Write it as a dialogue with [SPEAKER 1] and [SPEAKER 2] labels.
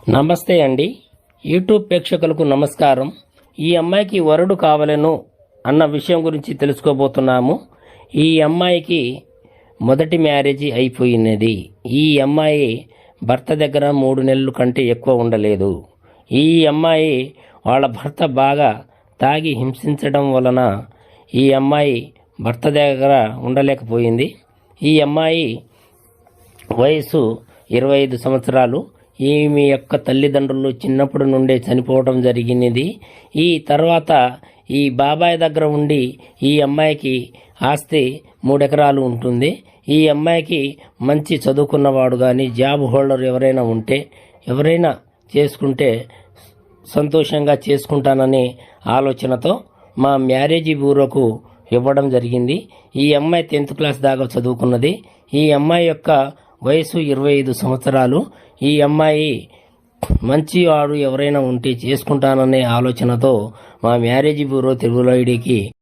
[SPEAKER 1] నమస్తే అండి. యూట్యూబ్ ప్రేక్షకులకు నమస్కారం. ఈ అమ్మాయికి వరుడు కావాలను అన్న విషయం గురించి తెలుసుకోబోతున్నాము. ఈ అమ్మాయికి మొదటి మ్యారేజీ అయిపోయినది. ఈ అమ్మాయి భర్త దగ్గర 3 నెలల కంటే ఎక్కువ ఉండలేదు. ఈ అమ్మాయి వాళ్ళ భర్త బాగా తాగి హింసించడం వలన ఈ అమ్మాయి భర్త దగ్గర ఉండలేకపోయింది. ఈ అమ్మాయి వయసు 25 సంవత్సరాలు. ఈమె యొక్క తల్లిదండ్రులు చిన్నప్పటి నుండే చనిపోవడం జరిగినది. ఈ తర్వాత ఈ బాబాయ్ దగ్గర ఉండి ఈ అమ్మాయికి ఆస్తి 3 ఎకరాలు ఉంటుంది. ఈ అమ్మాయికి మంచి చదువుకున్నవాడు కానీ జాబ్ హోల్డర్ ఎవరైనా ఉంటే ఎవరైనా చేసుకుంటే సంతోషంగా చేసుకుంటాననే ఆలోచనతో మా మ్యారేజీ బ్యూరోకు ఇవ్వడం జరిగింది. ఈ అమ్మాయి 10th క్లాస్ దాకా చదువుకున్నది. ఈ అమ్మాయి యొక్క వయసు 25 సంవత్సరాలు. ఈ అమ్మాయి మంచివాడు ఎవరైనా ఉంటే చేసుకుంటాననే ఆలోచనతో మా మ్యారేజీ బ్యూరో తెలుగులో ఐడికి